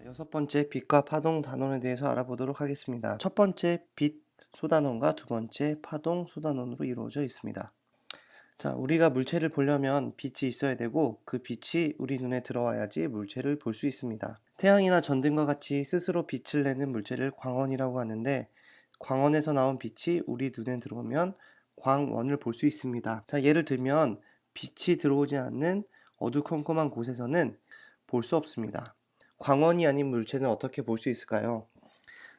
여섯 번째 빛과 파동 단원에 대해서 알아보도록 하겠습니다. 첫 번째 빛 소단원과 두 번째 파동 소단원으로 이루어져 있습니다. 자, 우리가 물체를 보려면 빛이 있어야 되고 그 빛이 우리 눈에 들어와야지 물체를 볼 수 있습니다. 태양이나 전등과 같이 스스로 빛을 내는 물체를 광원이라고 하는데 광원에서 나온 빛이 우리 눈에 들어오면 광원을 볼 수 있습니다. 자, 예를 들면 빛이 들어오지 않는 어두컴컴한 곳에서는 볼 수 없습니다. 광원이 아닌 물체는 어떻게 볼 수 있을까요?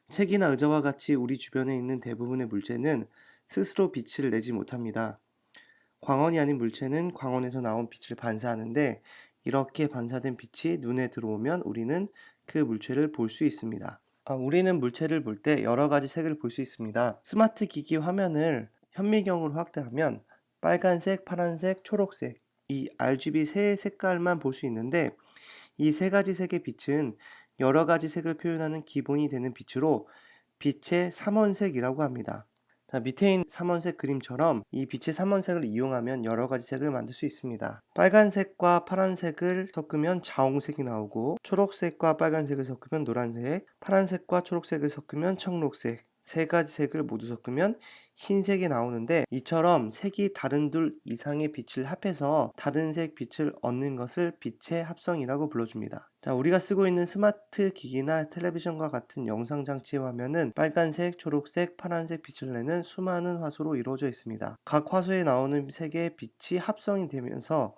책이나 의자와 같이 우리 주변에 있는 대부분의 물체는 스스로 빛을 내지 못합니다. 광원이 아닌 물체는 광원에서 나온 빛을 반사하는데 이렇게 반사된 빛이 눈에 들어오면 우리는 그 물체를 볼 수 있습니다. 우리는 물체를 볼 때 여러 가지 색을 볼 수 있습니다. 스마트 기기 화면을 현미경으로 확대하면 빨간색, 파란색, 초록색 이 RGB 세 색깔만 볼 수 있는데 이 세 가지 색의 빛은 여러 가지 색을 표현하는 기본이 되는 빛으로 빛의 삼원색이라고 합니다. 자, 밑에 있는 삼원색 그림처럼 이 빛의 삼원색을 이용하면 여러 가지 색을 만들 수 있습니다. 빨간색과 파란색을 섞으면 자홍색이 나오고 초록색과 빨간색을 섞으면 노란색, 파란색과 초록색을 섞으면 청록색, 세 가지 색을 모두 섞으면 흰색이 나오는데 이처럼 색이 다른 둘 이상의 빛을 합해서 다른 색 빛을 얻는 것을 빛의 합성이라고 불러줍니다. 자, 우리가 쓰고 있는 스마트 기기나 텔레비전과 같은 영상 장치의 화면은 빨간색, 초록색, 파란색 빛을 내는 수많은 화소로 이루어져 있습니다. 각 화소에 나오는 색의 빛이 합성이 되면서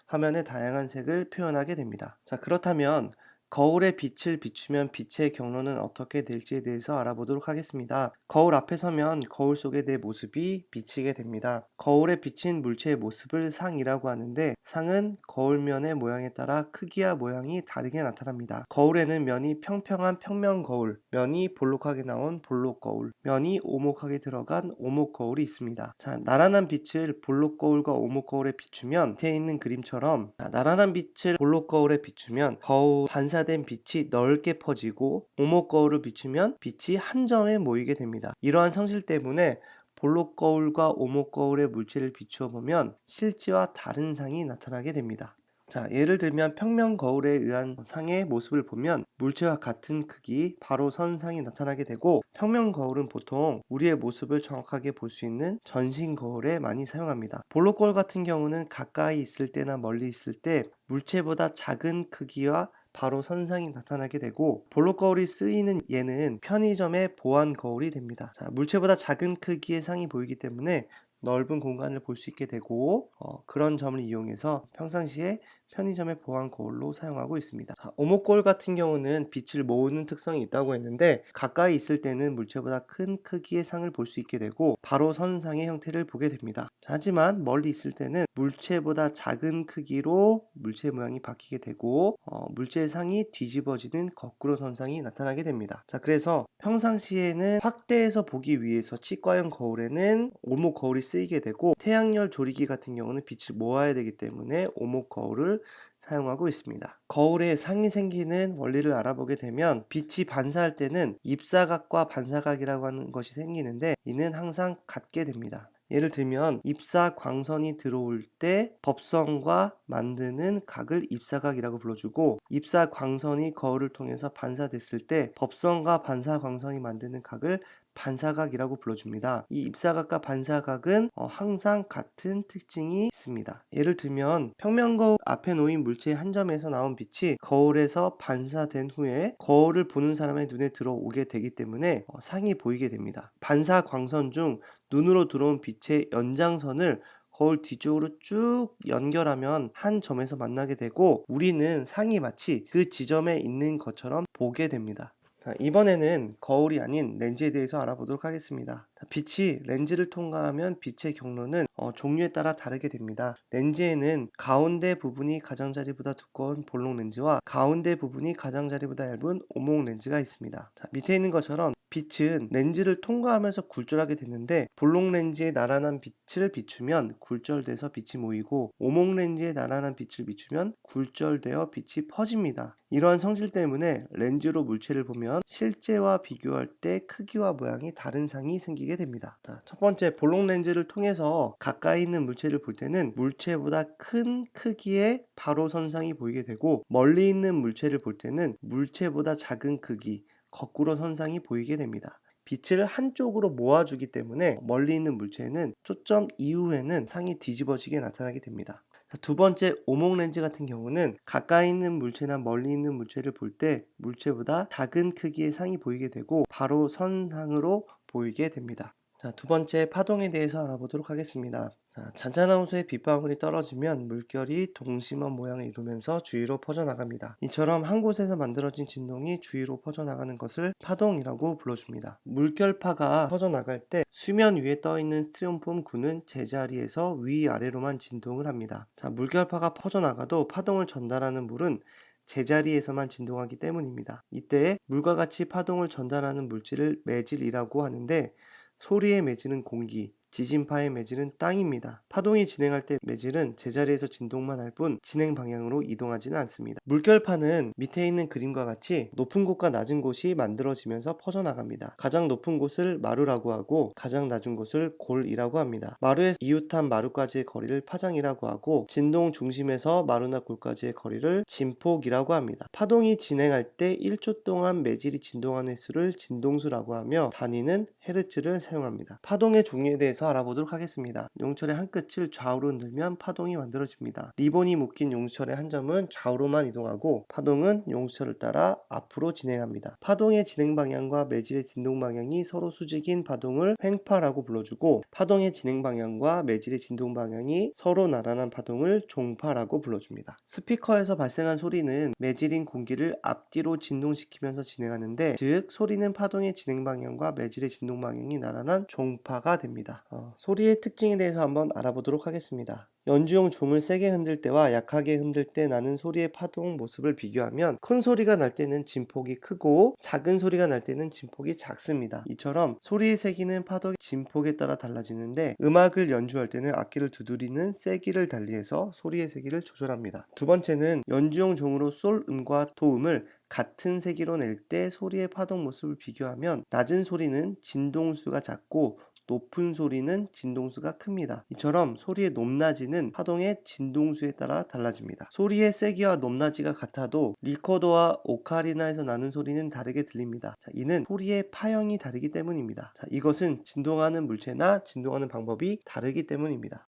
화면에 다양한 색을 표현하게 됩니다. 자, 그렇다면 거울에 빛을 비추면 빛의 경로는 어떻게 될지에 대해서 알아보도록 하겠습니다. 거울 앞에 서면 거울 속의 내 모습이 비치게 됩니다. 거울에 비친 물체의 모습을 상이라고 하는데 상은 거울면의 모양에 따라 크기와 모양이 다르게 나타납니다. 거울에는 면이 평평한 평면 거울, 면이 볼록하게 나온 볼록 거울, 면이 오목하게 들어간 오목 거울이 있습니다. 자, 나란한 빛을 볼록 거울과 오목 거울에 비추면 밑에 있는 그림처럼 나란한 빛을 볼록 거울에 비추면 거울 반사된 빛이 넓게 퍼지고 오목 거울을 비추면 빛이 한 점에 모이게 됩니다. 이러한 성질 때문에 볼록 거울과 오목 거울의 물체를 비추어 보면 실제와 다른 상이 나타나게 됩니다. 자, 예를 들면 평면 거울에 의한 상의 모습을 보면 물체와 같은 크기, 바로 선 상이 나타나게 되고 평면 거울은 보통 우리의 모습을 정확하게 볼 수 있는 전신 거울에 많이 사용합니다. 볼록 거울 같은 경우는 가까이 있을 때나 멀리 있을 때 물체보다 작은 크기와 바로 선상이 나타나게 되고 볼록 거울이 쓰이는 예는 편의점의 보안 거울이 됩니다. 자, 물체보다 작은 크기의 상이 보이기 때문에 넓은 공간을 볼 수 있게 되고 그런 점을 이용해서 평상시에 편의점의 보안 거울로 사용하고 있습니다. 자, 오목 거울 같은 경우는 빛을 모으는 특성이 있다고 했는데 가까이 있을 때는 물체보다 큰 크기의 상을 볼 수 있게 되고 바로 선상의 형태를 보게 됩니다. 자, 하지만 멀리 있을 때는 물체보다 작은 크기로 물체 모양이 바뀌게 되고 물체의 상이 뒤집어지는 거꾸로 선상이 나타나게 됩니다. 자, 그래서 평상시에는 확대해서 보기 위해서 치과형 거울에는 오목 거울이 쓰이게 되고 태양열 조리기 같은 경우는 빛을 모아야 되기 때문에 오목 거울을 사용하고 있습니다. 거울에 상이 생기는 원리를 알아보게 되면 빛이 반사할 때는 입사각과 반사각이라고 하는 것이 생기는데 이는 항상 같게 됩니다. 예를 들면 입사 광선이 들어올 때 법선과 만드는 각을 입사각이라고 불러주고 입사 광선이 거울을 통해서 반사됐을 때 법선과 반사 광선이 만드는 각을 반사각이라고 불러줍니다. 이 입사각과 반사각은 항상 같은 특징이 있습니다. 예를 들면 평면 거울 앞에 놓인 물체의 한 점에서 나온 빛이 거울에서 반사된 후에 거울을 보는 사람의 눈에 들어오게 되기 때문에 상이 보이게 됩니다. 반사 광선 중 눈으로 들어온 빛의 연장선을 거울 뒤쪽으로 쭉 연결하면 한 점에서 만나게 되고 우리는 상이 마치 그 지점에 있는 것처럼 보게 됩니다. 자, 이번에는 거울이 아닌 렌즈에 대해서 알아보도록 하겠습니다. 빛이 렌즈를 통과하면 빛의 경로는 종류에 따라 다르게 됩니다. 렌즈에는 가운데 부분이 가장자리보다 두꺼운 볼록 렌즈와 가운데 부분이 가장자리보다 얇은 오목 렌즈가 있습니다. 자, 밑에 있는 것처럼 빛은 렌즈를 통과하면서 굴절하게 되는데 볼록 렌즈에 나란한 빛을 비추면 굴절돼서 빛이 모이고 오목 렌즈에 나란한 빛을 비추면 굴절되어 빛이 퍼집니다. 이러한 성질 때문에 렌즈로 물체를 보면 실제와 비교할 때 크기와 모양이 다른 상이 생기게 느끼게 됩니다. 자, 첫 번째, 볼록 렌즈를 통해서 가까이 있는 물체를 볼 때는 물체보다 큰 크기의 바로 선상이 보이게 되고, 멀리 있는 물체를 볼 때는 물체보다 작은 크기, 거꾸로 선상이 보이게 됩니다. 빛을 한쪽으로 모아주기 때문에 멀리 있는 물체는 초점 이후에는 상이 뒤집어지게 나타나게 됩니다. 두 번째, 오목 렌즈 같은 경우는 가까이 있는 물체나 멀리 있는 물체를 볼 때 물체보다 작은 크기의 상이 보이게 되고 바로 선상으로 보이게 됩니다. 자, 두 번째, 파동에 대해서 알아보도록 하겠습니다. 자, 잔잔한 호수에 빗방울이 떨어지면 물결이 동심원 모양을 이루면서 주위로 퍼져나갑니다. 이처럼 한 곳에서 만들어진 진동이 주위로 퍼져나가는 것을 파동이라고 불러줍니다. 물결파가 퍼져나갈 때 수면 위에 떠있는 스티로폼 구는 제자리에서 위아래로만 진동을 합니다. 자, 물결파가 퍼져나가도 파동을 전달하는 물은 제자리에서만 진동하기 때문입니다. 이때 물과 같이 파동을 전달하는 물질을 매질이라고 하는데, 소리의 매질은 공기, 지진파의 매질은 땅입니다. 파동이 진행할 때 매질은 제자리에서 진동만 할 뿐 진행 방향으로 이동하지는 않습니다. 물결파는 밑에 있는 그림과 같이 높은 곳과 낮은 곳이 만들어지면서 퍼져나갑니다. 가장 높은 곳을 마루라고 하고 가장 낮은 곳을 골이라고 합니다. 마루에 이웃한 마루까지의 거리를 파장이라고 하고, 진동 중심에서 마루나 골까지의 거리를 진폭이라고 합니다. 파동이 진행할 때 1초 동안 매질이 진동하는 횟수를 진동수라고 하며 단위는 헤르츠를 사용합니다. 파동의 종류에 대해서 알아보도록 하겠습니다. 용철의 한 끝을 좌우로 흔들면 파동이 만들어집니다. 리본이 묶인 용철의 한 점은 좌우로만 이동하고 파동은 용철을 따라 앞으로 진행합니다. 파동의 진행 방향과 매질의 진동 방향이 서로 수직인 파동을 횡파라고 불러주고, 파동의 진행 방향과 매질의 진동 방향이 서로 나란한 파동을 종파라고 불러줍니다. 스피커에서 발생한 소리는 매질인 공기를 앞뒤로 진동시키면서 진행하는데, 즉 소리는 파동의 진행 방향과 매질의 진동 방향이 나란한 종파가 됩니다. 소리의 특징에 대해서 한번 알아보도록 하겠습니다. 연주용 종을 세게 흔들 때와 약하게 흔들 때 나는 소리의 파동 모습을 비교하면 큰 소리가 날 때는 진폭이 크고 작은 소리가 날 때는 진폭이 작습니다. 이처럼 소리의 세기는 파동의 진폭에 따라 달라지는데, 음악을 연주할 때는 악기를 두드리는 세기를 달리해서 소리의 세기를 조절합니다. 두 번째는 연주용 종으로 솔음과 도음을 같은 세기로 낼 때 소리의 파동 모습을 비교하면 낮은 소리는 진동수가 작고 높은 소리는 진동수가 큽니다. 이처럼 소리의 높낮이는 파동의 진동수에 따라 달라집니다. 소리의 세기와 높낮이가 같아도 리코더와 오카리나에서 나는 소리는 다르게 들립니다. 자, 이는 소리의 파형이 다르기 때문입니다. 자, 이것은 진동하는 물체나 진동하는 방법이 다르기 때문입니다.